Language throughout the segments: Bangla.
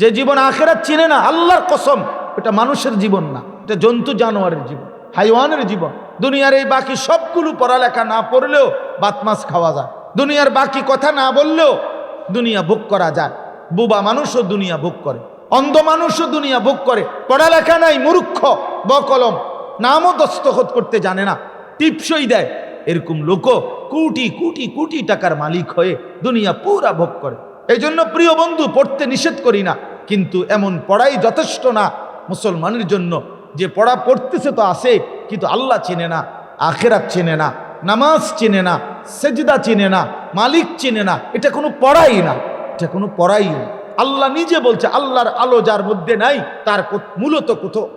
যে জীবন আখিরাত চিনে না, আল্লাহর কসম এটা মানুষের জীবন না, এটা জন্তু জানোয়ারের জীবন, হাইওয়ানের জীবন। দুনিয়ার এই বাকি সবগুলো পড়ালেখা না পড়লেও ভাত মাছ খাওয়া যায়, দুনিয়ার বাকি কথা না বললেও দুনিয়া ভোগ করা যায়। বোবা মানুষও দুনিয়া ভোগ করে, অন্ধ মানুষও দুনিয়া ভোগ করে। পড়ালেখা নাই, মূর্খ, বকলম, নামও দস্তখত করতে জানে না, টিপসই দেয়, এরকম লোক কোটি কোটি কোটি টাকার মালিক হয়ে দুনিয়া পুরা ভোগ করে। এই জন্য প্রিয় বন্ধু, পড়তে নিষেধ করি না, কিন্তু এমন পড়াই যথেষ্ট না মুসলমানের জন্য যে পড়া পড়তেছে তো আছে, কিন্তু আল্লাহ চেনে না, আখিরাত চেনে না, নামাজ চেনে না, সেজদা চেনে না, মালিক চেনে না। এটা কোনো পড়াই না, এটা কোনো পড়াই না। আল্লাহ নিজে বলছে, আল্লাহর আলো যার মধ্যে নাই তার মূলত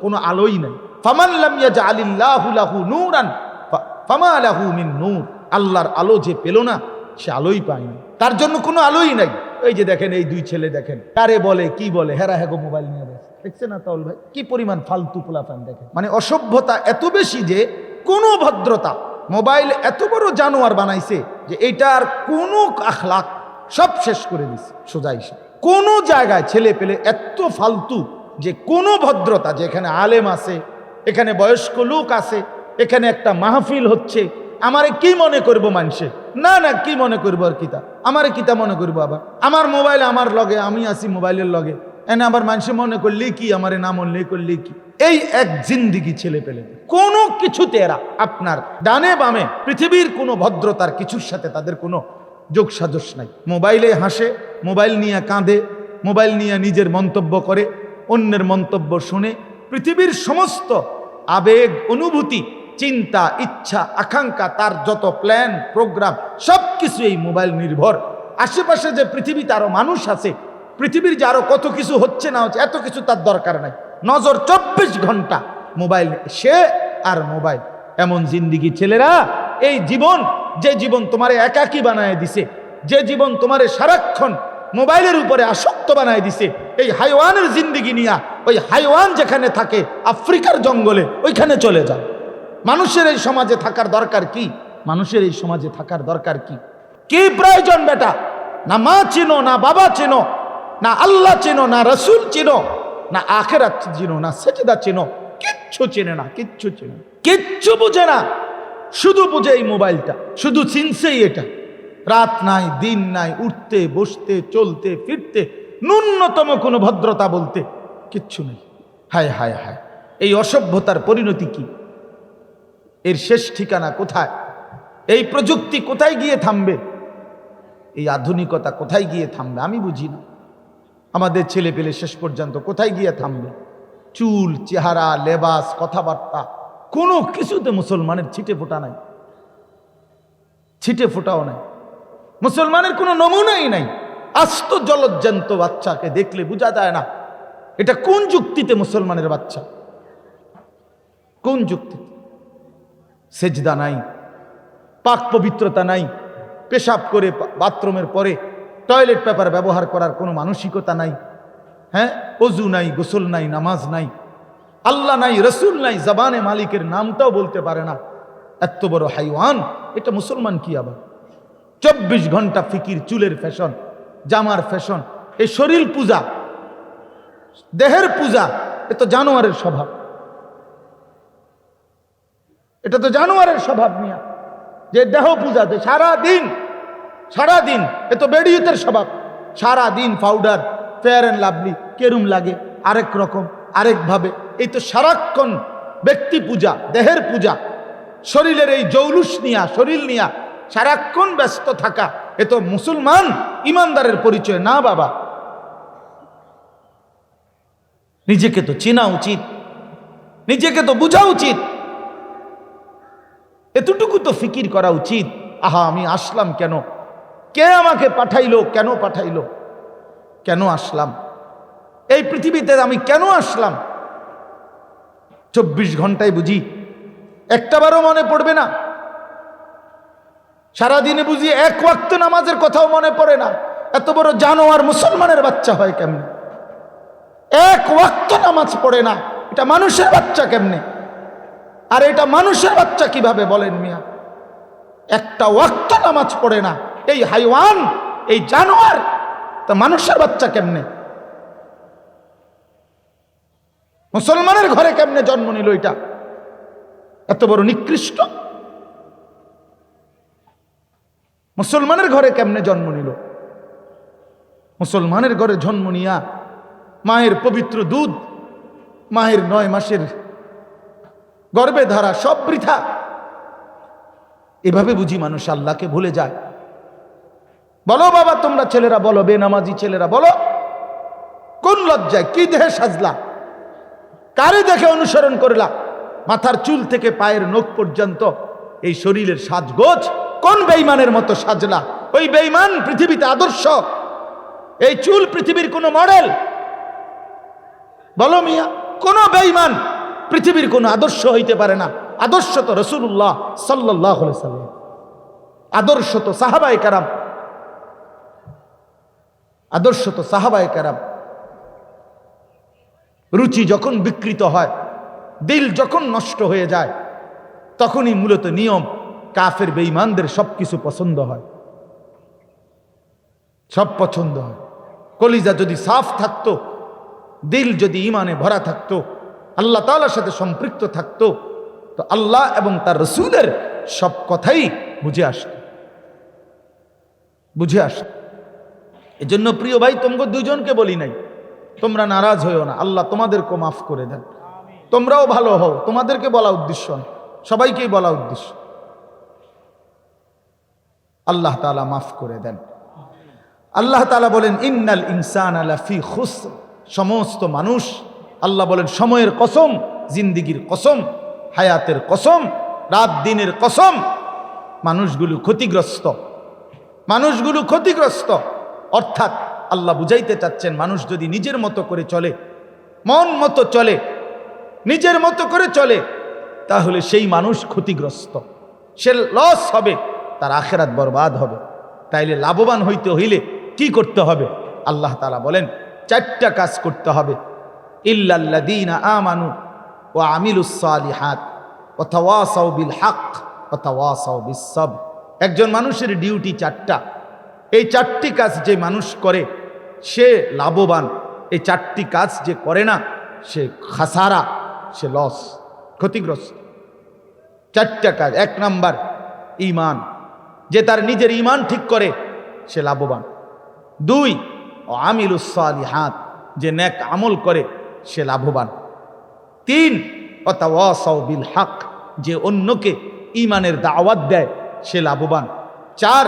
কোনো আলোই নাই। ফামান লাম ইয়াজআলিল্লাহু লাহু নূরান ফামা লাহু মিন নূর। আল্লাহর আলো যে পেল না সে আলোই পায়নি, তার জন্য কোনো আলোই নাই। এই যে দেখেন এই দুই ছেলে, দেখেন কারে বলে কি বলে, হেরা হেগো মোবাইল নিয়ে বসে, দেখছেন না তাউল ভাই কি পরিমাণ ফালতু পোলাপান। দেখেন মানে অসভ্যতা এত বেশি যে কোনো ভদ্রতা, মোবাইল এত বড় জানোয়ার বানাইছে যে এইটার কোনো আখলাক সব শেষ করে দিছে সোজা হিসেবে। কোনো জায়গায় ছেলে পেলে এত ফালতু যে কোনো ভদ্রতা, যে এখানে আলেম আছে, এখানে বয়স্ক লোক আছে, এখানে একটা মাহফিল হচ্ছে, আমারে কি মনে করবো মানুষে? না না, কি মনে করবো আর কিতা, আমারে কিতা মনে করবো? আবার আমার মোবাইল আমার লগে, আমি আছি মোবাইলের লগে, এনে আবার মানুষে মনে করলে কি, আমারে না মনে করলে কি? এই এক জিন্দিগি ছেলে পেলে কোনো কিছুতে এরা আপনার ডানে বামে পৃথিবীর কোনো ভদ্রতার কিছুর সাথে তাদের কোনো যোগ সাজস নাই। মোবাইলে হাসে, মোবাইল নিয়ে কাঁদে, মোবাইল নিয়ে নিজের মন্তব্য করে, অন্যের মন্তব্য শুনে, পৃথিবীর সমস্ত আবেগ, অনুভূতি, চিন্তা, ইচ্ছা, আকাঙ্ক্ষা, তার যত প্ল্যান প্রোগ্রাম সব কিছু এই মোবাইল নির্ভর। আশেপাশে যে পৃথিবীতে আরো মানুষ আছে, পৃথিবীর যে আরো কত কিছু হচ্ছে না হচ্ছে, এত কিছু তার দরকার নাই। নজর 24 ঘন্টা মোবাইল, সে আর মোবাইল। এমন জিন্দিগি ছেলেরা, এই জীবন, যে জীবন তোমারে একাকী বানায় দিছে, যে জীবন তোমারে সারাক্ষণ মোবাইলের উপরে আসক্ত বানায় দিছে, এই হাইওয়ানের জিন্দিগি নিয়া ওই হাইওয়ান যেখানে থাকে আফ্রিকার জঙ্গলে, ওইখানে চলে যাও। মানুষের এই সমাজে থাকার দরকার কি? মানুষের এই সমাজে থাকার দরকার কি? কি প্রয়োজন বেটা? না মা চিনো, না বাবা চিনো, না আল্লাহ চিনো, না রসুল চিনো, না আখিরাত চিনো, না সেজদা চিনো, কিচ্ছু চিনে না, কিচ্ছু চিনে না, কিচ্ছু বুঝে না, শুধু বুঝে এই মোবাইলটা, শুধু চিনছেই এটা। রাত নাই, দিন নাই, উঠতে বসতে চলতে ফিরতে ন্যূনতম কোনো ভদ্রতা বলতে কিচ্ছু নেই। হায় হায় হায়, এই অসভ্যতার পরিণতি কি? এর শেষ ঠিকানা কোথায়? এই প্রযুক্তি কোথায় গিয়ে থামবে? এই আধুনিকতা কোথায় গিয়ে থামবে? আমি বুঝি না। আমাদের ছেলে পেলে শেষ পর্যন্ত কোথায় গিয়ে থামবে? চুল, চেহারা, লেবাস, কথাবার্তা, কোনো কিছুতে মুসলমানের ছিটে ফোটা নাই, ছিটে ফোটাও নাই। মুসলমানের কোনো নমুনাই নাই। আস্ত জলজ্জান্ত বাচ্চাকে দেখলে বোঝা যায় না এটা কোন যুক্তিতে মুসলমানের বাচ্চা, কোন যুক্তিতে? সেজদা নাই, পাক পবিত্রতা নাই, পেশাব করে বাথরুমের পরে টয়লেট পেপার ব্যবহার করার কোনো মানসিকতা নাই, হ্যাঁ, অজু নাই, গোসল নাই, নামাজ নাই, আল্লাহ নাই, রসুল নাই, জবানে মালিকের নামটাও বলতে পারে না। এত বড় হাইওয়ান, এটা মুসলমান কি আবার? 24 ঘন্টা ফিকির, চুলের ফ্যাশন, জামার ফ্যাশন, এই শরীর পূজা, দেহের পূজা, এ তো জানোয়ারের স্বভাব, এটা তো জানোয়ারের স্বভাব নিয়ে যে দেহ পূজাতে সারাদিন, এ তো বেডিয়তের স্বভাব। সারাদিন পাউডার, ফেয়ার অ্যান্ড লাভলি, কেরুম লাগে আরেক রকম, আরেকভাবে। এই তো সারাক্ষণ ব্যক্তি পূজা, দেহের পূজা, শরীরের এই জৌলুস নিয়া, শরীর নিয়া সারাক্ষণ ব্যস্ত থাকা, এ তো মুসলমান ইমানদারের পরিচয় না বাবা। নিজেকে তো চেনা উচিত, নিজেকে তো বোঝা উচিত, এতটুকু তো ফিকির করা উচিত। আহা, আমি আসলাম কেন? কে আমাকে পাঠাইলো? কেন পাঠাইলো? কেন আসলাম এই পৃথিবীতে? আমি কেন আসলাম? 24 ঘন্টায় বুঝি একটাবারও মনে পড়বে না? সারাদিনে বুঝি এক ওয়াক্ত নামাজের কথাও মনে পড়ে না? এত বড় জানোয়ার মুসলমানের বাচ্চা হয় কেমনে? এক ওয়াক্ত নামাজ পড়ে না, এটা মানুষের বাচ্চা কেমনে? আর এটা মানুষের বাচ্চা কিভাবে বলেন মিয়া? একটা ওয়াক্ত নামাজ পড়ে না, এই হাইওয়ান, এই জানোয়ার, তা মানুষের বাচ্চা কেমনে? মুসলমানের ঘরে কেমনে জন্ম নিল? এটা এত বড় নিকৃষ্ট। মুসলমানের ঘরে কেমনে জন্ম নিল? মুসলমানের ঘরে জন্ম নিয়া মায়ের পবিত্র দুধ, মায়ের 9 মাসের গর্ভে ধারা সব বৃথা। এভাবে বুঝি মানুষ আল্লাহকে ভুলে যায়? বলো বাবা, তোমরা ছেলেরা বলো, বেনামাজি ছেলেরা বলো, কোন লজ্জায় কি দেহে সাজলা? কারে দেখে অনুসরণ করলা? মাথার চুল থেকে পায়ের নখ পর্যন্ত এই শরীরের সাজগোজ কোন বেঈমানের মতো সাজলা? ওই বেঈমান পৃথিবীতে আদর্শ, এই চুল পৃথিবীর কোন মডেল? বলো মিয়া, কোন বেঈমান পৃথিবীর কোন আদর্শ হইতে পারে না। আদর্শ তো রাসূলুল্লাহ সাল্লাল্লাহু আলাইহি সাল্লাম, আদর্শ তো সাহাবায়ে কেরাম, আদর্শ তো সাহাবায়ে কেরাম। রুচি যখন বিকৃত হয়, দিল যখন নষ্ট হয়ে যায়, তখনই মূলত নিয়ম কাফের বেঈমানদের সবকিছু পছন্দ হয়, সব পছন্দ হয়। কলিজা যদি সাফ থাকতো, দিল যদি ঈমানে ভরা থাকতো, আল্লাহ তাআলার সাথে সম্পৃক্ত থাকতো, তো আল্লাহ এবং তার রাসূলের সব কথাই বুঝে আসতো, বুঝে আসতো। এজন্য প্রিয় ভাই, তোমরা দুজনকে বলি নাই, তোমরা নারাজ হইও না, আল্লাহ তোমাদেরকে মাফ করে দেন। তোমরাও ভালো হও, তোমাদেরকে বলা উদ্দেশ্য না, সবাইকেই বলা উদ্দেশ্য। আল্লাহ তাআলা মাফ করে দেন। আল্লাহ তাআলা বলেন, ইন্নাল ইনসানা লাফি খুসর, সমস্ত মানুষ, আল্লাহ বলেন সময়ের কসম, জিন্দিগির কসম, হায়াতের কসম, রাত দিনের কসম, মানুষগুলো ক্ষতিগ্রস্ত, মানুষগুলো ক্ষতিগ্রস্ত। অর্থাৎ আল্লাহ বুঝাইতে চাচ্ছেন, মানুষ যদি নিজের মতো করে চলে, মন মতো চলে, নিজের মতো করে চলে, তাহলে সেই মানুষ ক্ষতিগ্রস্ত, সে লস হবে, তার আখিরাত বরবাদ হবে। তাইলে লাভবান হইতে হইলে কি করতে হবে? আল্লাহ তাআলা বলেন 4টা কাজ করতে হবে। ইল্লাল্লাযীনা আমানু ওয়া আমিলুস সালিহাত ওয়া তাওয়াসাউ বিল হক ওয়া তাওয়াসাউ বিস সাবর। একজন মানুষের ডিউটি 4টা। এই 4টি কাজ যে মানুষ করে সে লাভবান, এই 4টি কাজ যে করে না সে খাসারা, সে লস, ক্ষতিগ্রস্ত। 4টা কাজ। 1 নাম্বার ঈমান, যে তার নিজের ঈমান ঠিক করে সে লাভবান। 2 আমিলুস সালিহাত, যে নেক আমল করে সে লাভবান। 3 ওয়াতাওয়াসাউ বিল হক, যে অন্যকে ঈমানের দাওয়াত দেয় সে লাভবান। 4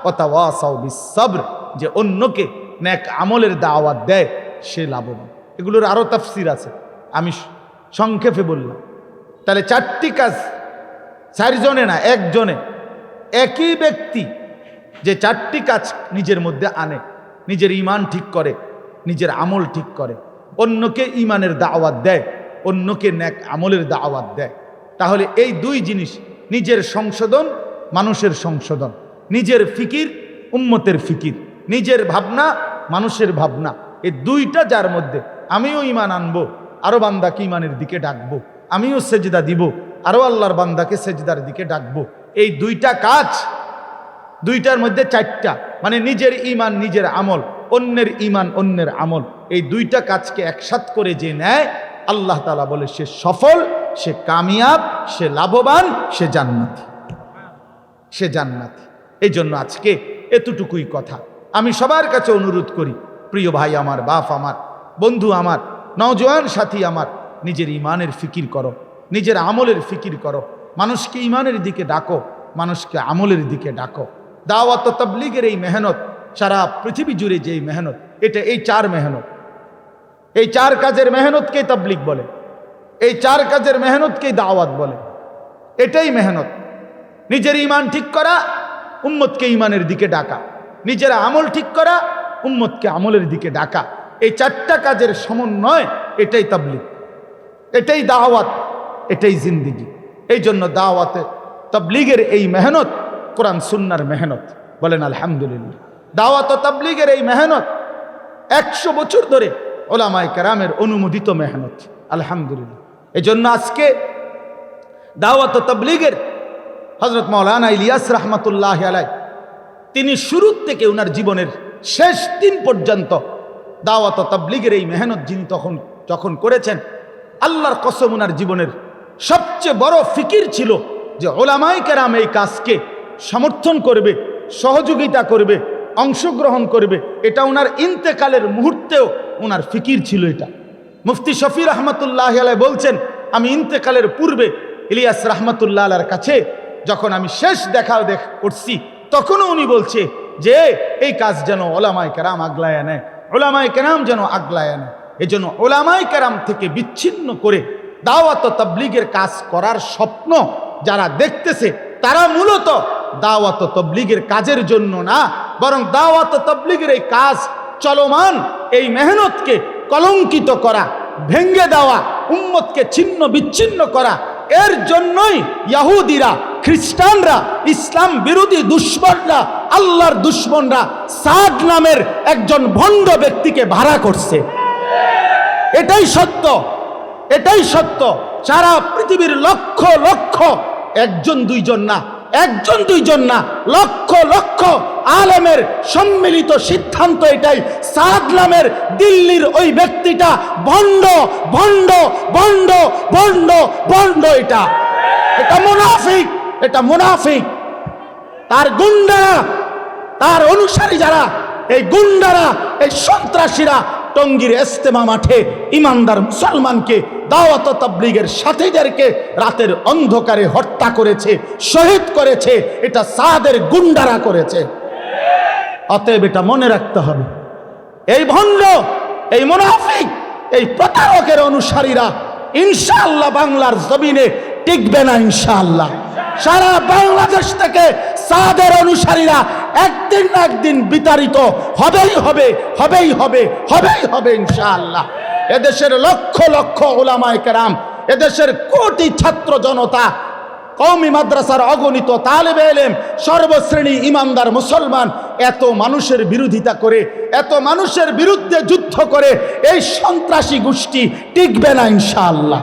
ওয়াতাওয়াসাউ বিস সাবর, যে অন্যকে নেক আমলের দাওয়াত দেয় সে লাভবান। এগুলোর আরো তাফসীর আছে, আমি সংক্ষেপে বললাম। তাহলে 4টি কাজ 4 জনে না, 1 জনে, একই ব্যক্তি যে 4টি কাজ নিজের মধ্যে আনে, নিজের ঈমান ঠিক করে, নিজের আমল ঠিক করে, অন্যকে ঈমানের দাওয়াত দেয়, অন্যকে নেক আমলের দাওয়াত দেয়, তাহলে এই 2 জিনিস, নিজের সংশোধন, মানুষের সংশোধন, নিজের ফিকির, উম্মতের ফিকির, নিজের ভাবনা, মানুষের ভাবনা, এই 2টা যার মধ্যে, আমিও ঈমান আনবো, আরো বান্দাকে ঈমানের দিকে ডাকবো, আমিও সেজদা দিব, আরো আল্লাহর বান্দাকে সেজদার দিকে ডাকবো। এই 2টা কাজ, 2টার মধ্যে 4টা, মানে নিজের ঈমান নিজের আমল, অন্যের ঈমান অন্যের আমল, এই 2টা কাজকে একসাথ করে যে নেয়, আল্লাহ তাআলা বলে সে সফল, সে কামিয়াব, সে লাভবান, সে জান্নাতি, সে জান্নাতি। এই জন্য আজকে এতটুকুই কথা। আমি সবার কাছে অনুরোধ করি, প্রিয় ভাই আমার, বাপ আমার, বন্ধু আমার, নওজোয়ান সাথী আমার, নিজের ঈমানের ফিকির করো, নিজের আমলের ফিকির করো, মানুষকে ঈমানের দিকে ডাকো, মানুষকে আমলের দিকে ডাকো। দাওয়াত ও তাবলীগের এই মেহনত, সারা পৃথিবী জুড়ে যে মেহনত, এটা এই 4 মেহনত, এই 4 কাজের মেহনতকেই তাবলীগ বলে, এই 4 কাজের মেহনতকেই দাওয়াত বলে। এটাই মেহনত। নিজের ঈমান ঠিক করা, উম্মতকে ঈমানের দিকে ডাকা, নিজের আমল ঠিক করা, উম্মতকে আমলের দিকে ডাকা, এই 4টা কাজের সমন্বয়, এটাই তাবলীগ, এটাই দাওয়াত, এটাই জিন্দেগি। এই জন্য দাওয়াতে তাবলীগের এই মেহনত কোরআন সুন্নাহর মেহনত, বলেন আলহামদুলিল্লাহ। দাওয়াত ও তাবলীগের এই মেহনত 100 বছর ধরে উলামায়ে কেরামের অনুমোদিত মেহনত, আলহামদুলিল্লাহ। এই জন্য আজকে দাওয়াত ও তাবলীগের হযরত মাওলানা ইলিয়াস রাহমাতুল্লাহি আলাইহি, তিনি শুরু থেকে ওনার জীবনের শেষ দিন পর্যন্ত দাওয়াত ও তাবলীগের এই মেহনত যিনি যখন করেছেন, আল্লাহর কসম উনার জীবনের সবচেয়ে বড় ফিকির ছিল যে ওলামায়ে কেরাম এই কাজকে সমর্থন করবে, সহযোগিতা করবে, অংশগ্রহণ করবে। এটা উনার ইন্তেকালের মুহূর্তেও উনার ফিকির ছিল। এটা মুফতি শফি রহমতুল্লাহ আলাইহি বলছেন, আমি ইন্তেকালের পূর্বে ইলিয়াস রহমতুল্লাহ আলাইহির কাছে যখন আমি শেষ দেখা করছি, তখনও উনি বলছে যে এই কাজ যেন ওলামায়ে কেরাম আগলায় নেয়, ওলামায়ে কেরাম যেন আগলায় নেয়। এই জন্য ওলামায়ে কেরাম থেকে বিচ্ছিন্ন করে দাওয়াত ও তাবলীগের কাজ করার স্বপ্ন যারা দেখতেছে, তারা মূলত দাওয়াত ও তাবলীগের কাজের জন্য না, বরং দাওয়াত ও তাবলীগের এই কাজ চলমান, এই মেহনতকে কলঙ্কিত করা, ভেঙ্গে দেওয়া, উম্মতকে ছিন্ন বিচ্ছিন্ন করা, এর জন্যই ইহুদিরা, খ্রিস্টানরা, ইসলাম বিরোধী দুশ্মনরা, আল্লাহর দুশ্মনরা সাদ নামের একজন ভণ্ড ব্যক্তিকে ভাড়া করছে। এটাই সত্য, এটাই সত্য। সারা পৃথিবীর লক্ষ লক্ষ, একজন দুইজন না, একজন দুইজন না, লক্ষ লক্ষ আলেমের সম্মিলিত সিদ্ধান্ত এটাই, সাদ নামের দিল্লির ওই ব্যক্তিটা ভণ্ড ভণ্ড ভণ্ড ভণ্ড ভণ্ড। এটা মুনাফিক, এটা মুনাফিক। তার গুন্ডারা, তার অনুসারী যারা, এই গুন্ডারা, এই সন্ত্রাসীরা টঙ্গীর ইজতেমা মাঠে ইমানদার মুসলমানকে, দাওয়াত ও তাবলীগের সাথীদেরকে রাতের অন্ধকারে হত্যা করেছে, শহীদ করেছে। এটা সাদের গুন্ডারা করেছে। অতএব এটা মনে রাখতে হবে, এই ভণ্ড, এই মুনাফিক, এই প্রতারকের অনুসারীরা ইনশাআল্লাহ বাংলার জমিনে টিকবে না। ইনশাআল্লাহ সারা বাংলাদেশ থেকে সাদের অনুসারীরা একদিন না একদিন বিতাড়িত হবেই হবে, হবেই হবে, হবেই হবে ইনশাআল্লাহ। এদেশের লক্ষ লক্ষ উলামায়ে কেরাম, এদেশের কোটি ছাত্র জনতা, কওমি মাদ্রাসার অগণিত তালেবে ইলম, সর্বশ্রেণী ইমানদার মুসলমান এত মানুষের বিরোধিতা করে, এত মানুষের বিরুদ্ধে যুদ্ধ করে এই সন্ত্রাসী গোষ্ঠী টিকবে না ইনশাআল্লাহ।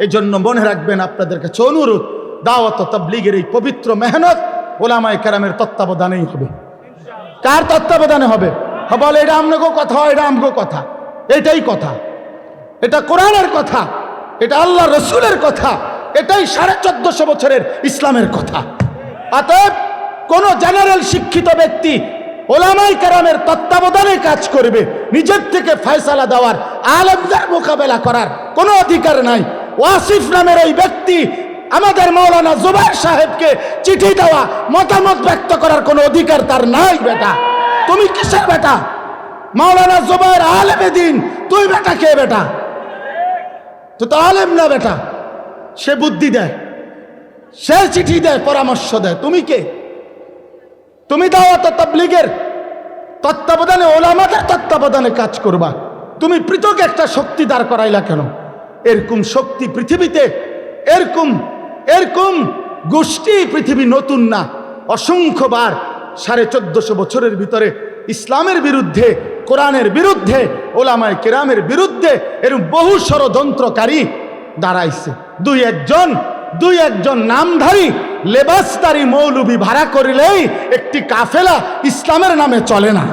এই জন্য মনে রাখবেন, আপনাদের কাছে অনুরোধ, দাওয়াত ও তাবলীগের এই পবিত্র মেহনত ওলামায়ে কেরামের তত্ত্বাবধানেই হবে। কার তত্ত্বাবধানে হবে? বলে এটা আমগো কথা, এটা আমগো কথা, এটাই কথা, এটা কোরআনের কথা, এটা আল্লাহ রসুলের কথা, এটাই 1450 বছরের ইসলামের কথা। অতএব কোন জেনারেল শিক্ষিত ব্যক্তি ওলামায়ে কেরামের তত্ত্বাবধানে কাজ করবে, নিজের থেকে ফয়সালা দেওয়ার, আলেমদের মোকাবেলা করার কোনো অধিকার নাই। ওয়াসিফ নামের এই ব্যক্তি আমাদের মাওলানা জুবায়ের সাহেবকে চিঠি দেওয়া, মতামত ব্যক্ত করার কোনো অধিকার তার নাই। বেটা তুমি কিসের বেটা? মাওলানা জুবায়ের আলেমে দ্বীন, তুই বেটা কে? বেটা তুই তো আলেম না বেটা। সে বুদ্ধি দেয়, সে চিঠি দেয়, পরামর্শ দেয়, তুমি কে? তুমি দাওয়াত ও তাবলীগের তত্ত্বাবধানে, ওলামাদের তত্ত্বাবধানে কাজ করবা। তুমি পৃথক একটা শক্তি দাঁড় করাইলা কেন? এরকম শক্তি পৃথিবীতে, এরকম এরকম গোষ্ঠী পৃথিবী নতুন না। অসংখ্যবার 1450 বছরের ভিতরে ইসলামের বিরুদ্ধে, কোরআনের বিরুদ্ধে, ওলামায়ে কেরামের বিরুদ্ধে এরকম বহু ষড়যন্ত্রকারী দাঁড়াইছে। দুই একজন নামধারী লেবাসদারি মৌলবি ভাড়া করিলেই একটি কাফেলা ইসলামের নামে চলে না।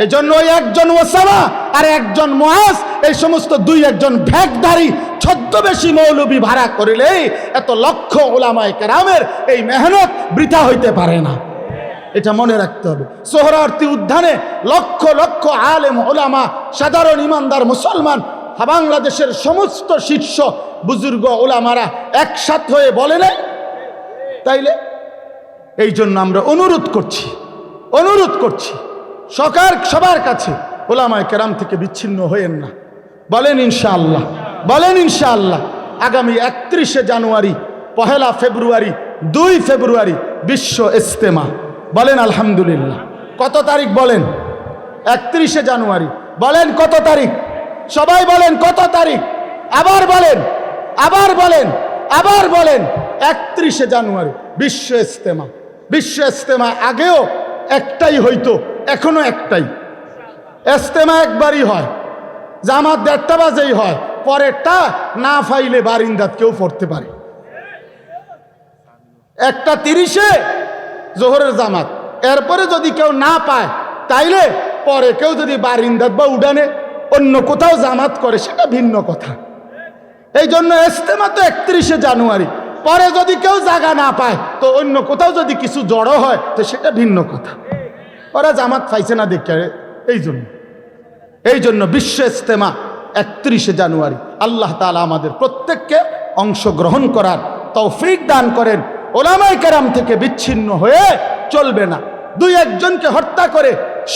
এজন্য ওই একজন ওসামা আর একজন মুআজ, এই সমস্ত একজন ভ্যাকধারী ছদ্মবেশী মৌলবি ভাড়া করিলেই এত লক্ষ ওলামায়ে কেরামের এই মেহনত বৃথা হইতে পারে না। এটা মনে রাখতে হবে। সোহরাওয়ার্দী উদ্যানে লক্ষ লক্ষ আলেম ওলামা, সাধারণ ইমানদার মুসলমান, বাংলাদেশের সমস্ত শীর্ষ বুজুর্গ ওলামারা একসাথ হয়ে বলে নাই তাইলে? এই জন্য আমরা অনুরোধ করছি সবার কাছে, ওলামায়ে কেরাম থেকে বিচ্ছিন্ন হয়েন না। বলেন ইনশাআল্লাহ, বলেন ইনশাআল্লাহ। আগামী 31শে জানুয়ারি, 1 ফেব্রুয়ারি, 2 ফেব্রুয়ারি বিশ্ব ইজতেমা। বলেন আলহামদুলিল্লাহ। কত তারিখ বলেন? 31শে জানুয়ারি। বলেন কত তারিখ? সবাই বলেন কত তারিখ? আবার বলেন, আবার বলেন, আবার বলেন। 31শে জানুয়ারি বিশ্ব ইজতেমা। বিশ্ব ইজতেমা আগেও একটাই হইতো, এখনো একটাই। ইজতেমা একবারই হয়, জামাত 1:30 বাজেই হয়, পরেরটা না ফাইলে বারিন্দাত কেউ পড়তে পারে। 1:30-এ জোহরের জামাত, এরপরে যদি কেউ না পায় তাইলে পরে কেউ যদি বারিন্দাত বা উডানে অন্য কোথাও জামাত করে, সেটা ভিন্ন কথা। এই জন্য ইজতেমা তো 31শে জানুয়ারি, পরে যদি কেউ জায়গা না পায় তো অন্য কোথাও যদি কিছু জড়ো হয় তো সেটা ভিন্ন কথা। ওরা জামাত পাইছে না দেখে এই জন্য বিশ্ব ইজতেমা 31শে জানুয়ারি। আল্লাহ তাআলা আমাদের প্রত্যেককে অংশগ্রহণ করার তৌফিক দান করেন। ওলামায়ে কেরাম থেকে বিচ্ছিন্ন হয়ে চলবে না। দুই একজনকে হত্যা করে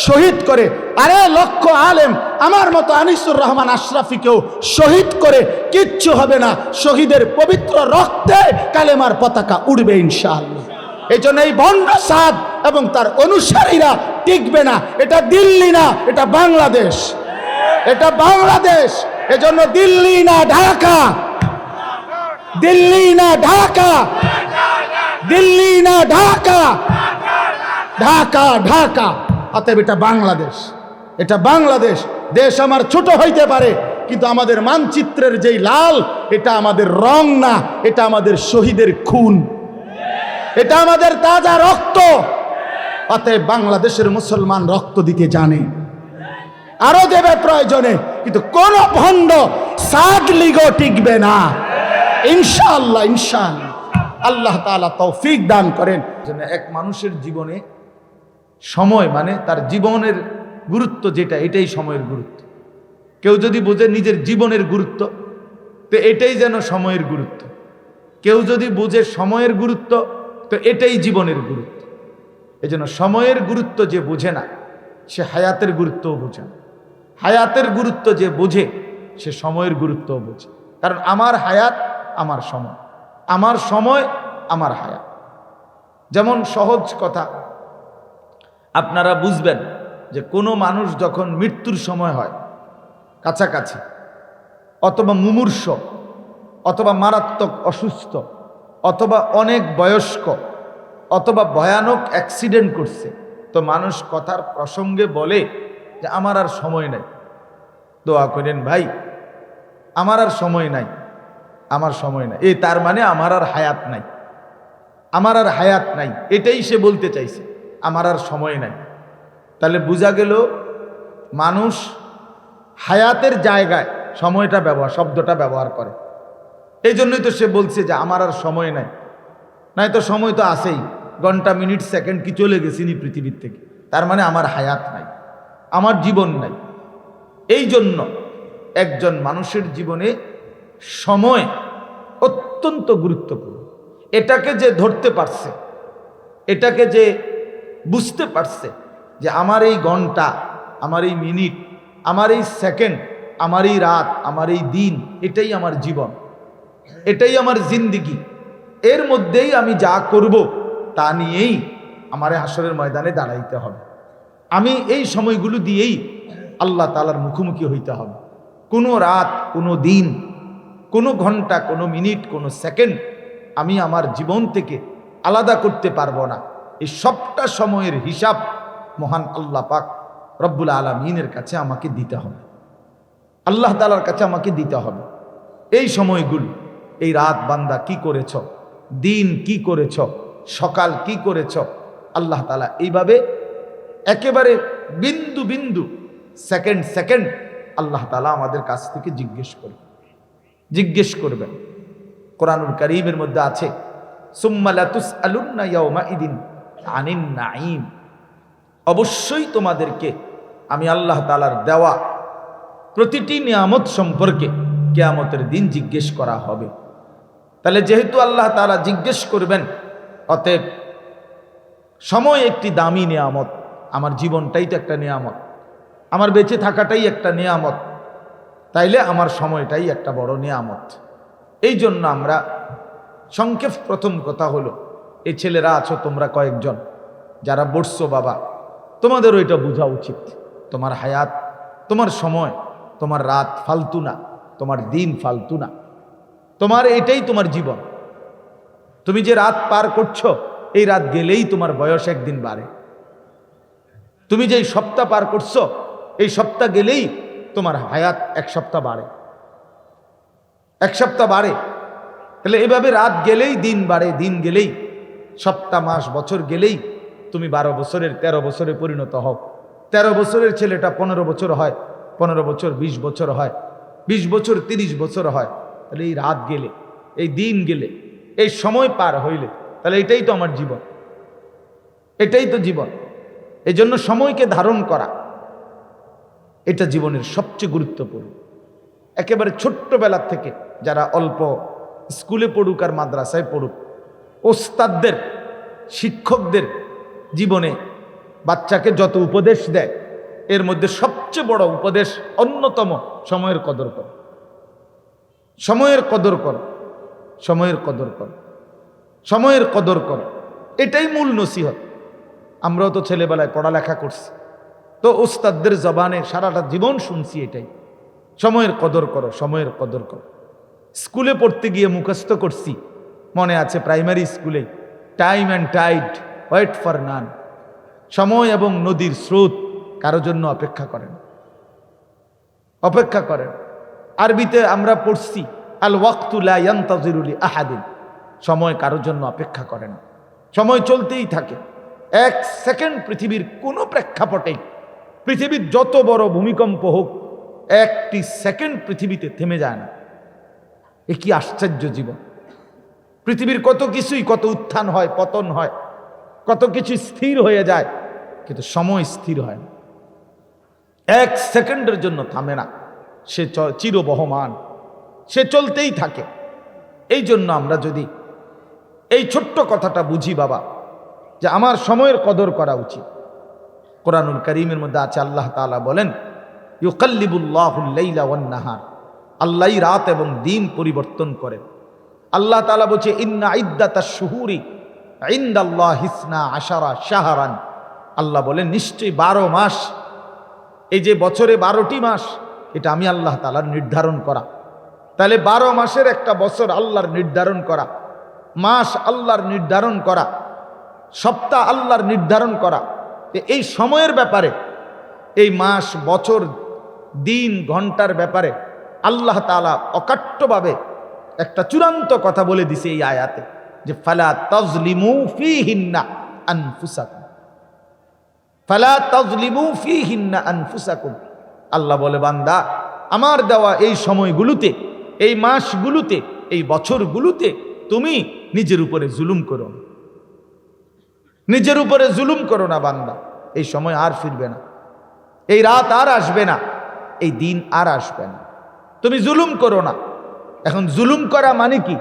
শহীদ করে, আরে লক্ষ আলেম আমার মতো আনিসুর রহমান আশরাফিকেও শহীদ করে কিচ্ছু হবে না। শহীদের পবিত্র রক্তে কালেমার পতাকা উড়বে ইনশাআল্লাহ। এই জন্য এই ভণ্ড সাদ এবং তার অনুসারীরা টিকবে না। এটা দিল্লি না, এটা বাংলাদেশ, এটা বাংলাদেশ। এজন্য দিল্লি না ঢাকা, দিল্লি না ঢাকা, দিল্লি না ঢাকা, ঢাকা ঢাকা। অতএব এটা বাংলাদেশ, এটা বাংলাদেশ। দেশ আমার ছোট হইতে পারে কিন্তু আমাদের মানচিত্রের যেই লাল, এটা আমাদের রং না, এটা আমাদের শহীদের খুন, এটা আমাদের তাজা রক্ত। অতএব বাংলাদেশের মুসলমান রক্ত দিতে জানে, আরো দেবে প্রয়োজনে, কিন্তু কোন ভণ্ড সাদ লীগও টিকবে না ইনশাআল্লাহ, ইনশাআল্লাহ। আল্লাহ তাআলা তৌফিক দান করেন। এক মানুষের জীবনে সময় মানে তার জীবনের গুরুত্ব যেটা, এটাই সময়ের গুরুত্ব। কেউ যদি বোঝে নিজের জীবনের গুরুত্ব, তো এটাই যেন সময়ের গুরুত্ব। কেউ যদি বুঝে সময়ের গুরুত্ব, তো এটাই জীবনের গুরুত্ব। এই জন্য সময়ের গুরুত্ব যে বোঝে না, সে হায়াতের গুরুত্বও বোঝে না। হায়াতের গুরুত্ব যে বোঝে, সে সময়ের গুরুত্বও বোঝে। কারণ আমার হায়াত আমার সময়, আমার সময় আমার হায়াত। যেমন সহজ কথা, আপনারা বুঝবেন যে কোনো মানুষ যখন মৃত্যুর সময় হয় কাছাকাছি, অথবা মুমূর্ষ, অথবা মারাত্মক অসুস্থ, অথবা অনেক বয়স্ক, অথবা ভয়ানক অ্যাক্সিডেন্ট করছে, তো মানুষ কথার প্রসঙ্গে বলে যে আমার আর সময় নাই, দোয়া করেন ভাই, আমার আর সময় নাই, আমার সময় নাই। এই তার মানে আমার আর হায়াত নাই, আমার আর হায়াত নাই, এটাই সে বলতে চাইছে, আমার আর সময় নাই। তাহলে বোঝা গেল মানুষ হায়াতের জায়গায় সময়টা শব্দটা ব্যবহার করে। এই জন্যই তো সে বলছে যে আমার আর সময় নাই। নাই তো সময় তো আছেই, ঘন্টা মিনিট সেকেন্ড কি চলে গেছিনি পৃথিবীর থেকে, তার মানে আমার হায়াত নাই, আমার জীবন নাই। এই জন্য একজন মানুষের জীবনে সময় অত্যন্ত গুরুত্বপূর্ণ। এটাকে যে ধরতে পারছে, এটাকে যে বুঝতে পারছে যে আমার এই ঘন্টা, আমার এই মিনিট, আমার এই সেকেন্ড, আমার এই রাত, আমার এই দিন, এটাই আমার জীবন, এটাই আমার জিন্দিগি, এর মধ্যেই আমি যা করব তা নিয়েই আমার হাসরের ময়দানে দাঁড়াইতে হবে। আমি এই সময়গুলো দিয়েই আল্লাহ তাআলার মুখোমুখি হইতে হবে। কোনো রাত, কোনো দিন, কোনো ঘন্টা, কোনো মিনিট, কোনো সেকেন্ড আমি আমার জীবন থেকে আলাদা করতে পারবো না। এই সবটা সময়ের হিসাব মহান আল্লাহ পাক রব্বুল আলামিনের কাছে আমাকে দিতে হবে, আল্লাহ তাআলার কাছে আমাকে দিতে হবে। এই সময়গুলো, এই রাত বান্দা কি করেছ, দিন কি করেছ, সকাল কি করেছ, আল্লাহ তাআলা এইভাবে একেবারে বিন্দু বিন্দু, সেকেন্ড সেকেন্ড আল্লাহ তাআলা আমাদের কাছ থেকে জিজ্ঞেস করবেন। কোরআনুল কারীমের মধ্যে আছে, সুম্মা লাতুসআলুন্না ইয়াওমাইদিন আনিন নাঈম, অবশ্যই তোমাদেরকে আমি আল্লাহ তাআলার দেওয়া প্রতিটি নিয়ামত সম্পর্কে কিয়ামতের দিন জিজ্ঞেস করা হবে। তাহলে যেহেতু আল্লাহ তাআলা জিজ্ঞেস করবেন, অতএব সময় একটি দামি নিয়ামত। আমার জীবনটাই তো একটা নিয়ামত, আমার বেঁচে থাকাটাই একটা নিয়ামত, তাইলে আমার সময়টাই একটা বড় নিয়ামত। এই জন্য আমরা সংক্ষেপ প্রথম কথা হলো, এই ছেলেরা আছো তোমরা কয়েকজন যারা বসছো, বাবা তোমাদেরও এটা বোঝা উচিত, তোমার হায়াত, তোমার সময়, তোমার রাত ফালতু না, তোমার দিন ফালতু না, তোমার এটাই তোমার জীবন। তুমি যে রাত পার করছো, এই রাত গেলেই তোমার বয়স একদিন বাড়ে। তুমি যে সপ্তাহ পার করছো, এই সপ্তাহ গেলেই তোমার হায়াত এক সপ্তাহ বাড়ে, এক সপ্তাহ বাড়ে। তাহলে এভাবে রাত গেলেই দিন বাড়ে, দিন গেলেই সপ্তাহ, মাস, বছর গেলেই তুমি 12 বছরের 13 বছরে পরিণত হও। 13 বছরের ছেলেটা 15 বছর হয়, 15 বছর 20 বছর হয়, 20 বছর 30 বছর হয়, তাহলে এই রাত গেলে, এই দিন গেলে, এই সময় পার হইলে, তাহলে এটাই তো আমার জীবন, এটাই তো জীবন। এই জন্য সময়কে ধারণ করা এটা জীবনের সবচেয়ে গুরুত্বপূর্ণ। একেবারে ছোট্টবেলার থেকে যারা অল্প স্কুলে পড়ুক আর মাদ্রাসায় পড়ুক, ওস্তাদদের, শিক্ষকদের জীবনে বাচ্চাকে যত উপদেশ দেয়, এর মধ্যে সবচেয়ে বড় উপদেশ অন্যতম সময়ের কদর কর, সময়ের কদর কর, সময়ের কদর কর, সময়ের কদর কর। এটাই মূল নসিহত। আমরাও তো ছেলেবেলায় পড়ালেখা করছি, তো ওস্তাদদের জবানে সারাটা জীবন শুনছি এটাই, সময়ের কদর করো, সময়ের কদর করো। স্কুলে পড়তে গিয়ে মুখস্থ করছি, মনে আছে প্রাইমারি স্কুলে, time and tide wait for none, সময় এবং নদীর স্রোত কারো জন্য অপেক্ষা করেন, অপেক্ষা করেন। আরবিতে আমরা পড়ছি আল ওয়াক্তু লা ইয়ান্তাযিরু লি আহাদিন, সময় কারোর জন্য অপেক্ষা করে না, সময় চলতেই থাকে। এক সেকেন্ড পৃথিবীর কোনো প্রেক্ষাপটেই, পৃথিবীর যত বড় ভূমিকম্প হোক, একটি সেকেন্ড পৃথিবীতে থেমে যায় না। এ কি আশ্চর্য জীবন! পৃথিবীর কত কিছুই, কত উত্থান হয়, পতন হয়, কত কিছু স্থির হয়ে যায়, কিন্তু সময় স্থির হয় না, এক সেকেন্ডের জন্য থামে না, সে চিরবহমান, সে চলতেই থাকে। এই জন্য আমরা যদি এই ছোট্ট কথাটা বুঝি বাবা, যে আমার সময়ের কদর করা উচিত। কোরআনুল কারীমের মধ্যে আছে, আল্লাহ তাআলা বলেন ইউকাল্লিবুল্লাহুল লাইলা ওয়ান নাহার, আল্লাহই রাত এবং দিন পরিবর্তন করেন। আল্লাহ তাআলা বলছে ইন্না ইদ্দাতাশ শুহুরি ইনদাল্লাহি 12 শাহরান, আল্লাহ বলেন নিশ্চয়ই 12 মাস, এই যে বছরে 12টি মাস, এটা আমি আল্লাহ তাআলার নির্ধারণ করা। তাহলে 12 মাসের একটা বছর আল্লাহর নির্ধারণ করা, মাস আল্লাহর নির্ধারণ করা, সপ্তাহ আল্লাহর নির্ধারণ করা। এই সময়ের ব্যাপারে, এই মাস, বছর, দিন, ঘন্টার ব্যাপারে আল্লাহ তাআলা অকাট্যভাবে একটা চূড়ান্ত কথা বলে দিছে এই আয়াতে, যে ফালা তাজলিমু ফীহিন্না আনফুসাকুম, ফালা তাজলিমু ফীহিন্না আনফুসাকুম। আল্লাহ বলে, বান্দা, আমার দেওয়া এই সময়গুলোতে, এই মাসগুলোতে, এই বছরগুলোতে তুমি নিজের উপরে জুলুম করো না, নিজের উপরে জুলুম করো না বান্দা। এই সময় আর ফিরবে না, এই রাত আর আসবে না, এই দিন আর আসবে না, তুমি জুলুম করো না। এখন জুলুম করা মানে কি?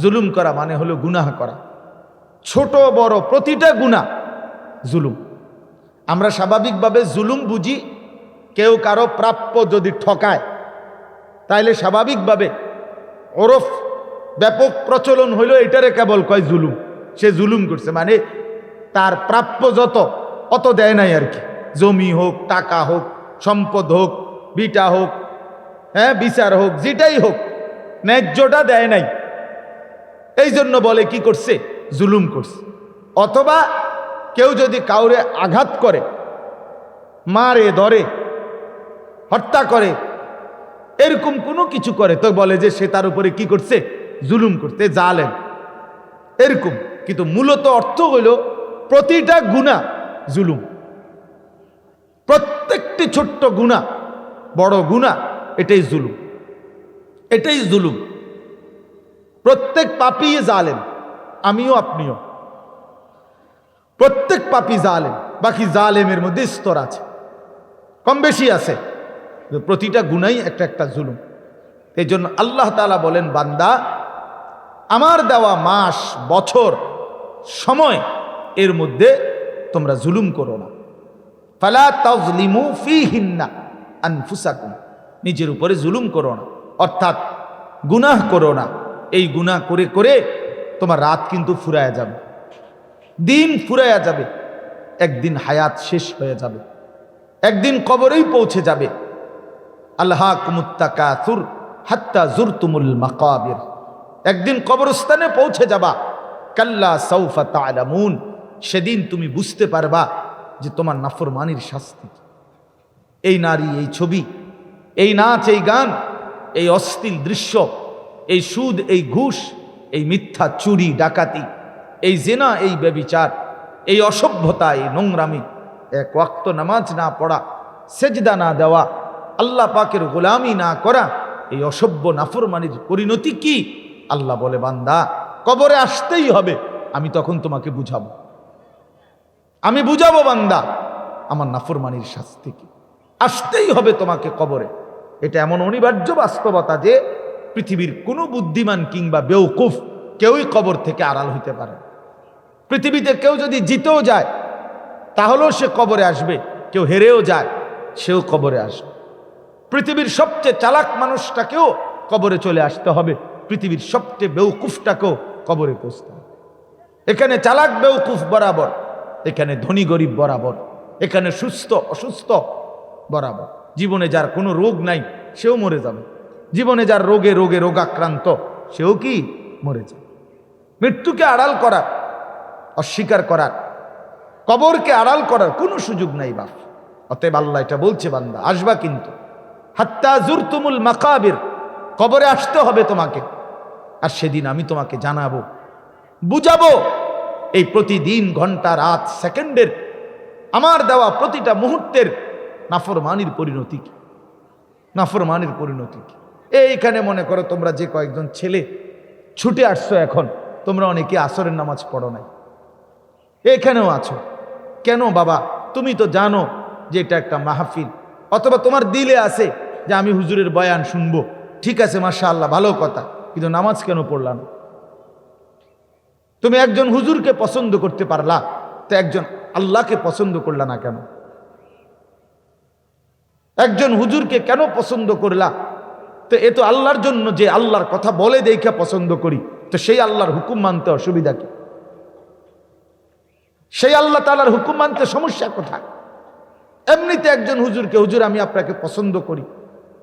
জুলুম করা মানে হলো গুনাহ করা, ছোট বড় প্রতিটা গুনাহ জুলুম। আমরা স্বাভাবিকভাবে জুলুম বুঝি, কেউ কারো প্রাপ্য যদি ঠকায়, তাইলে স্বাভাবিকভাবে ওরফ ব্যাপক প্রচলন হইল এটারে কেবল কয় জুলুম, সে জুলুম করছে, মানে তার প্রাপ্য যত অত দেয় নাই আর কি। জমি হোক, টাকা হোক, সম্পদ হোক, বিটা হোক, হ্যাঁ বিচার হোক, যেটাই হোক, ন্যায্যটা দেয় নাই, এই জন্য বলে কি করছে? জুলুম করছে। অথবা কেউ যদি কাউরে আঘাত করে, মারে, ধরে, হত্যা করে, এরকম কোনো কিছু করে, তো বলে যে সে তার উপরে কি করছে? জুলুম করতে, জালেম, এরকম। কিন্তু মূলত অর্থ হইল প্রতিটা গুনাহ জুলুম, প্রত্যেকটি ছোট্ট গুনাহ, বড় গুনাহ, এটাই জুলুম, এটাই জুলুম। প্রত্যেক পাপী জালেম, আমিও আপনিও, প্রত্যেক পাপী জালেম। বাকি জালেমের মধ্যে স্তর আছে, কম বেশি আছে, প্রতিটা গুনাহই একটা একটা জুলুম। এই জন্য আল্লাহ তাআলা বলেন, বান্দা, আমার দেওয়া মাস, বছর, সময়, এর মধ্যে তোমরা জুলুম করো না। ফালা তাজলিমু ফীহিন্না আনফুসাকুম, নিজের উপরে জুলুম করো না, অর্থাৎ গুনাহ করো না। এই গুনাহ করে করে তোমার রাত কিন্তু ফুরায়া যাবে, দিন ফুরায়া যাবে, একদিন হায়াত শেষ হয়ে যাবে, একদিন কবরেই পৌঁছে যাবে। আলহাকুমুত তাকাসুর হাত্তা জুরতুমুল মাকাবির, একদিন কবরস্থানে পৌঁছে যাবা। কাল্লা সাউফা তা'লামুন, সেদিন তুমি বুঝতে পারবা যে তোমার নাফরমানির শাস্তি। এই নারী, এই ছবি, এই নাচ, এই গান, এই অশ্লীল দৃশ্য, এই সুদ, এই ঘুষ, এই মিথ্যা, চুরি, ডাকাতি, এই জিনা, এই ব্যভিচার, এই অসভ্যতা, এই নোংরামি, এক ওয়াক্ত নামাজ না পড়া, সেজদা না দেওয়া, আল্লাহ পাকের গোলামি না করা, এই অসভ্য নাফরমানির পরিণতি কি? আল্লাহ বলে, বান্দা কবরে আসতেই হবে, আমি তখন তোমাকে বুঝাবো, আমি বুঝাবো বান্দা আমার নাফরমানির শাস্তি কি। আসতেই হবে তোমাকে কবরে। এটা এমন অনিবার্য বাস্তবতা যে পৃথিবীর কোনো বুদ্ধিমান কিংবা বেওকুফ কেউই কবর থেকে আড়াল হইতে পারে। পৃথিবীতে কেউ যদি জিতেও যায় তাহলেও সে কবরে আসবে, কেউ হেরেও যায় সেও কবরে আসবে। পৃথিবীর সবচেয়ে চালাক মানুষটাকেও কবরে চলে আসতে হবে, পৃথিবীর সবচেয়ে বেওকুফটাকেও কবরে পৌঁছতে হবে। এখানে চালাক বেওকুফ বরাবর, এখানে ধনী গরিব বরাবর, এখানে সুস্থ অসুস্থ বরাবর। জীবনে যার কোনো রোগ নাই সেও মরে যাবে, জীবনে যার রোগে রোগে রোগাক্রান্ত সেও কি মরে যাবে। মৃত্যুকে আড়াল করার, অস্বীকার করার, কবরকে আড়াল করার কোনো সুযোগ নাই বাপ। অতএব আল্লাহ এটা বলছে, বান্দা আসবা কিন্তু, হাত্তা জুরতুমুল মাকাবির, কবরে আসতে হবে তোমাকে। আর সেদিন আমি তোমাকে জানাবো, বুঝাবো এই প্রতিদিন ঘন্টা রাত সেকেন্ডের আমার দেওয়া প্রতিটা মুহূর্তের নাফরমানির পরিণতি কি, নাফরমানির পরিণতি কি। এইখানে মনে করো তোমরা যে কয়েকজন ছেলে ছুটে আসছো, এখন তোমরা অনেকে আসরের নামাজ পড়ো নাই, এখানেও আছো কেন বাবা? তুমি তো জানো যে এটা একটা মাহফিল, অথবা তোমার দিলে আছে যে আমি হুজুরের বয়ান শুনবো, ঠিক আছে মাশাআল্লাহ ভালো কথা, কিন্তু নামাজ কেন পড়লা না? তুমি একজন হুজুরকে পছন্দ করতে পারলা, তো একজন আল্লাহকে পছন্দ করলা না কেন? একজন হুজুরকে কেন পছন্দ করলা? তো এ তো আল্লাহর জন্য, যে আল্লাহর কথা বলে দেখে পছন্দ করি, তো সেই আল্লাহর হুকুম মানতে অসুবিধা কি? সেই আল্লাহ তাআলার হুকুম মানতে সমস্যা কোথায়? এমনিতে একজন হুজুরকে, হুজুর আমি আপনাকে পছন্দ করি,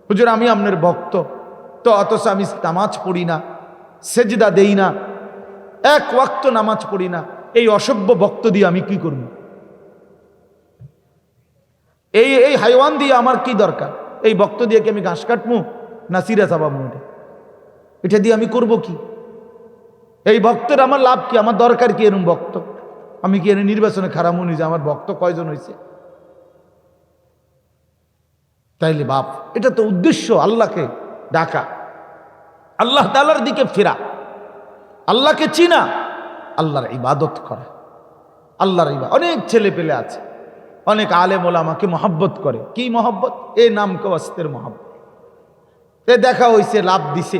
হুজুর আমি আপনার ভক্ত, তো অথচ আমি নামাজ পড়ি না, সেজদা দেই না, এক ওয়াক্ত নামাজ পড়ি না, এই অসভ্য ভক্ত দিয়ে আমি কি করব? এই হাইওয়ান দিয়ে আমার কি দরকার? এই ভক্ত দিয়ে কি আমি ঘাস কাটবো না সিরা চাবাবো? এটা দিয়ে আমি করব কি? এই ভক্তের আমার লাভ কি? আমার দরকার কি এরকম ভক্ত? আমি কি এনে নির্বাচনে খারাপ মনে যে আমার ভক্ত কয়জন হয়েছে? তাইলে বাপ, এটা তো উদ্দেশ্য আল্লাহকে ডাকা, আল্লাহ তাআলার দিকে ফেরা, আল্লাহকে চিনা, আল্লাহর ইবাদত করা, আল্লাহর ইবাদত। অনেক ছেলে পেলে আছে, অনেক আলেম ওলামাকে মহব্বত করে। কি মহব্বত? এ নাম কে ওয়াস্তের মহব্বত। এ দেখা হইছে, লাভ দিছে,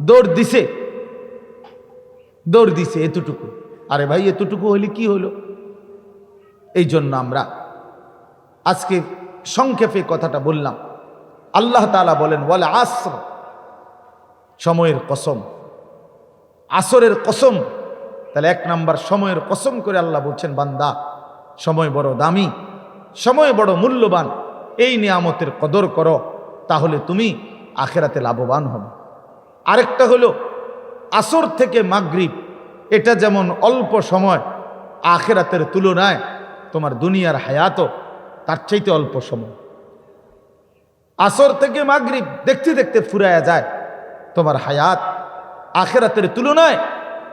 দৌড় দিছে, দৌড় দিছে এতটুকু। আরে ভাই এতটুকু হইলে কি হলো? এই জন্য আমরা আজকে সংক্ষেপে কথাটা বললাম। আল্লাহ তাআলা বলেন ওয়াল আসর, সময়ের কসম, আসরের কসম। তাহলে এক নাম্বার সময়ের কসম করে আল্লাহ বলছেন, বান্দা সময় বড় দামি, সময় বড় মূল্যবান, এই নিয়ামতের কদর করো, তাহলে তুমি আখিরাতে লাভবান হবে। আরেকটা হলো আসর থেকে মাগরিব, এটা যেমন অল্প সময়, আখিরাতের তুলনায় তোমার দুনিয়ার হায়াতও তার চাইতে অল্প সময়। আসর থেকে মাগরিব দেখতে দেখতে ফুরায়া যায় তোমার হায়াত, আখিরাতের তুলনায়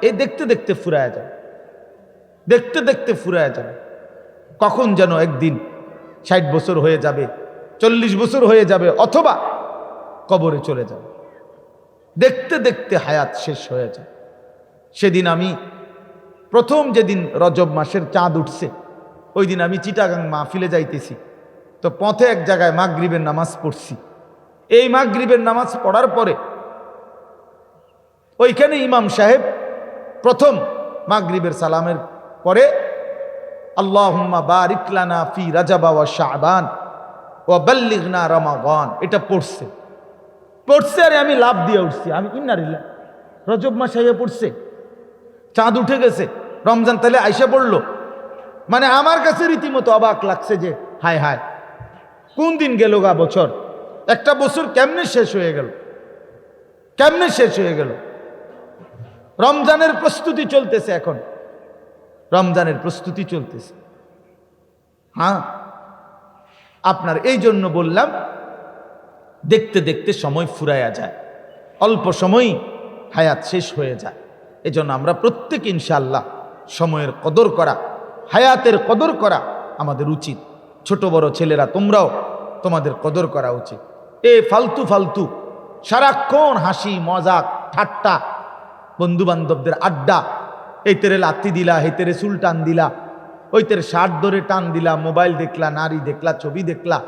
এই দেখতে দেখতে ফুরায়া যায়, দেখতে দেখতে ফুরায়া যাবে। কখন যেন একদিন 60 বছর হয়ে যাবে, 40 বছর হয়ে যাবে, অথবা কবরে চলে যাবে, দেখতে দেখতে হায়াত শেষ হয়ে যায়। সেদিন আমি প্রথম যেদিন রজব মাসের চাঁদ উঠছে, ওই দিন আমি চিটাগাং মাহফিলে যাইতেছি, তো পথে এক জায়গায় মাগরিবের নামাজ পড়ছি। এই মাগরিবের নামাজ পড়ার পরে ওইখানে ইমাম সাহেব প্রথম মাগরিবের সালামের পরে আল্লাহুম্মা বারিক লানা ফি রাজাবা ওয়া শাবান ওয়া বাল্লিগনা রমাদান, এটা পড়ছে। আর আমি লাভ দিয়ে উঠছি, আমি ইন্নালিল্লাহ, রজব মাস আইয়া পড়ছে, চাঁদ উঠে গেছে, রমজান তাহলে আইসা পড়লো। মানে আমার কাছে রীতিমতো অবাক লাগছে যে হায় হায়, কোন দিন গেল গা বছর, একটা বছর কেমনে শেষ হয়ে গেল, কেমনে শেষ হয়ে গেল। রমজানের প্রস্তুতি চলতেছে, এখন রমজানের প্রস্তুতি চলতেছে। হ্যাঁ, আপনার এই জন্য বললাম, দেখতে দেখতে সময় ফুরায়া যায়, অল্প সময়ই হায়াত শেষ হয়ে যায়। এজন্য আমরা প্রত্যেক ইনশাআল্লাহ সময়ের কদর করা, হায়াতের কদর করা আমাদের উচিত। ছোট বড় ছেলেরা তোমরাও তোমাদের কদর করা উচিত। ফালতু ফালতু সারাক্ষণ হাসি মজাক ঠাট্টা, বন্ধু বান্ধবদের আড্ডা, এই তেরে লাত্তি দিলা, এই তেরে চুল টান দিলা, ওই তেরে শার্ট ধরে টান দিলা, মোবাইল দেখলা, নারী দেখলা, ছবি দেখলা,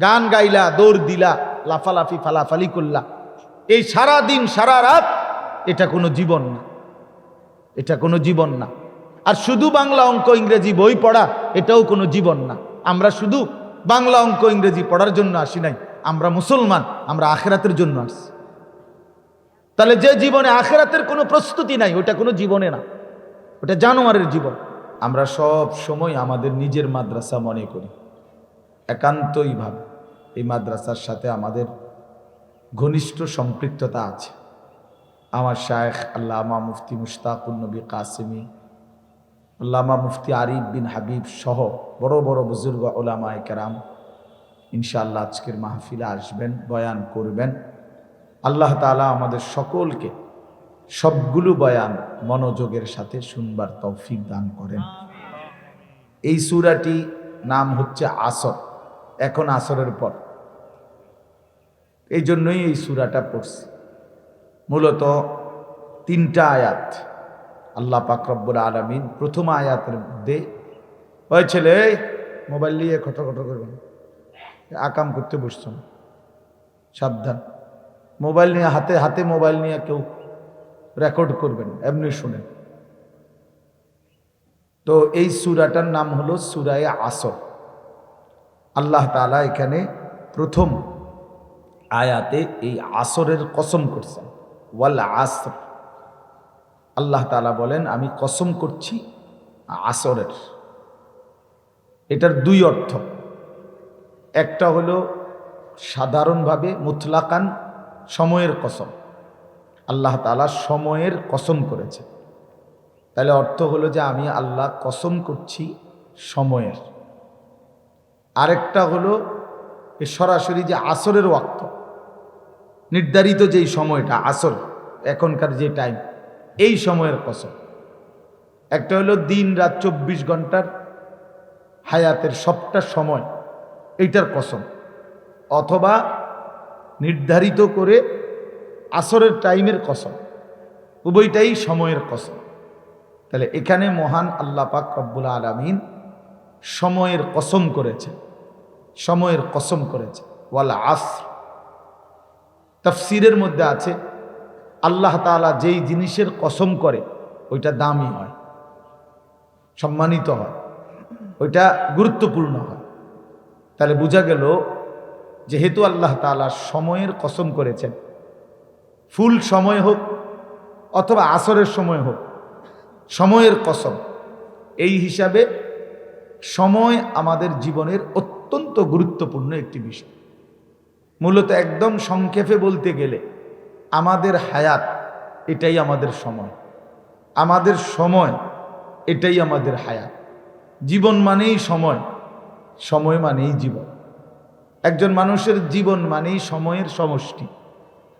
গান গাইলা, দৌড় দিলা, লাফালাফি ফালাফালি করলা, এই সারা দিন সারা রাত, এটা কোনো জীবন না, এটা কোনো জীবন না। আর শুধু বাংলা অঙ্ক ইংরেজি বই পড়া, এটাও কোনো জীবন না। আমরা শুধু বাংলা অঙ্ক ইংরেজি পড়ার জন্য আসি নাই, আমরা মুসলমান, আমরা আখিরাতের জন্য আসছি। তাহলে যে জীবনে আখিরাতের কোনো প্রস্তুতি নাই, ওটা কোনো জীবনে না, ওটা জানোয়ারের জীবন। আমরা সব সময় আমাদের নিজের মাদ্রাসা মনে করি, একান্তই ভাবে এই মাদ্রাসার সাথে আমাদের ঘনিষ্ঠ সম্পৃক্ততা আছে। আমার শায়েখ আল্লামা মুফতি মুশতাকুন নবী কাসেমি, আল্লামা মুফতি আরিফ বিন হাবিব সহ বড় বড় বুজুর্গ ওলামায়ে কেরাম ইনশাআল্লাহ আজকের মাহফিলে আসবেন, বয়ান করবেন। আল্লাহ তাআলা আমাদের সকলকে সবগুলো বয়ান মনোযোগের সাথে শুনবার তৌফিক দান করেন। এই সূরাটি নাম হচ্ছে আসর, এখন আসরের পর, এই জন্যই এই সূরাটা পড়ছি। মূলত 3টা আয়াত। আল্লাহ পাক রব্বুল আলামিন প্রথম আয়াতের মধ্যে, ওই ছেলে মোবাইল নিয়ে খটখট করবেন, আকাম করতে বসছো না, সাবধান। মোবাইল নিয়ে হাতে হাতে মোবাইল নিয়ে কেউ রেকর্ড করবেন, এমনি শুনেন। তো এই সূরাটার নাম হলো সূরায়ে আসর। আল্লাহ তাআলা এখানে প্রথম আয়াতে এই আসরের কসম করছেন, ওয়াল আসর। আল্লাহ তাআলা বলেন আমি কসম করছি আসরের। এটার 2 অর্থ। একটা হলো সাধারণভাবে মুতলাকান সময়ের কসম, আল্লাহ তাআলা সময়ের কসম করেছে, তাহলে অর্থ হলো যে আমি আল্লাহ কসম করছি সময়ের। আরেকটা হলো সরাসরি যে আসরের ওয়াক্ত, নির্ধারিত যেই সময়টা আসর, এখনকার যে টাইম, এই সময়ের কসম। একটা হলো দিন রাত 24 ঘন্টার হায়াতের সবটা সময়, এইটার কসম। অথবা নির্ধারিত করে আসরের টাইমের কসম, উভয়টাই সময়ের কসম। তাহলে এখানে মহান আল্লাহ পাক রব্বুল আলামিন সময়ের কসম করেছে, সময়ের কসম করেছে। ওয়াল আসর তাফসীরের মধ্যে আছে আল্লাহ তাআলা যেই জিনিসের কসম করে ওইটা দামি হয়, সম্মানিত হয়, ওইটা গুরুত্বপূর্ণ হয়। তাহলে বোঝা গেল যেহেতু আল্লাহ তাআলা সময়ের কসম করেছেন, ফুল সময় হোক অথবা আসরের সময় হোক, সময়ের কসম, এই হিসাবে সময় আমাদের জীবনের অত্যন্ত গুরুত্বপূর্ণ একটি বিষয়। মূলত একদম সংক্ষেপে বলতে গেলে আমাদের হায়াত এটাই আমাদের সময়, আমাদের সময় এটাই আমাদের হায়াত। জীবন মানেই সময়, সময় মানেই জীবন। একজন মানুষের জীবন মানেই সময়ের সমষ্টি,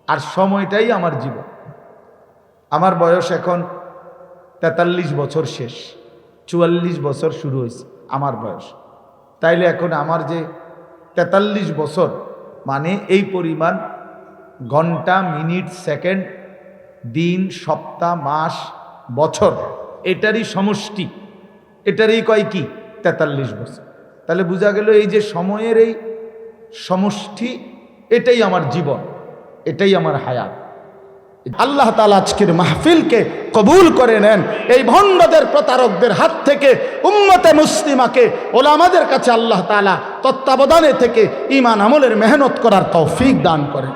আর সময়টাই আমার জীবন। আমার বয়স এখন 43 বছর শেষ, 44 বছর শুরু হয়েছে আমার বয়স। তাইলে এখন আমার যে 43 বছর, মানে এই পরিমাণ ঘন্টা, মিনিট, সেকেন্ড, দিন, সপ্তাহ, মাস, বছর, এটারই সমষ্টি, এটারই কয় কি 43 বছর। তাহলে বোঝা গেল এই যে সময়ের এই সমষ্টি, এটাই আমার জীবন, এটাই আমার হায়াত। আল্লাহ তাআলা আজকের মাহফিলকে কবুল করে নেন। এই ভণ্ডদের প্রতারকদের হাত থেকে উম্মতে মুসলিমাকে ওলামাদের কাছে আল্লাহ তাআলা তত্ত্বাবধানে থেকে ঈমান আমলের মেহনত করার তৌফিক দান করেন।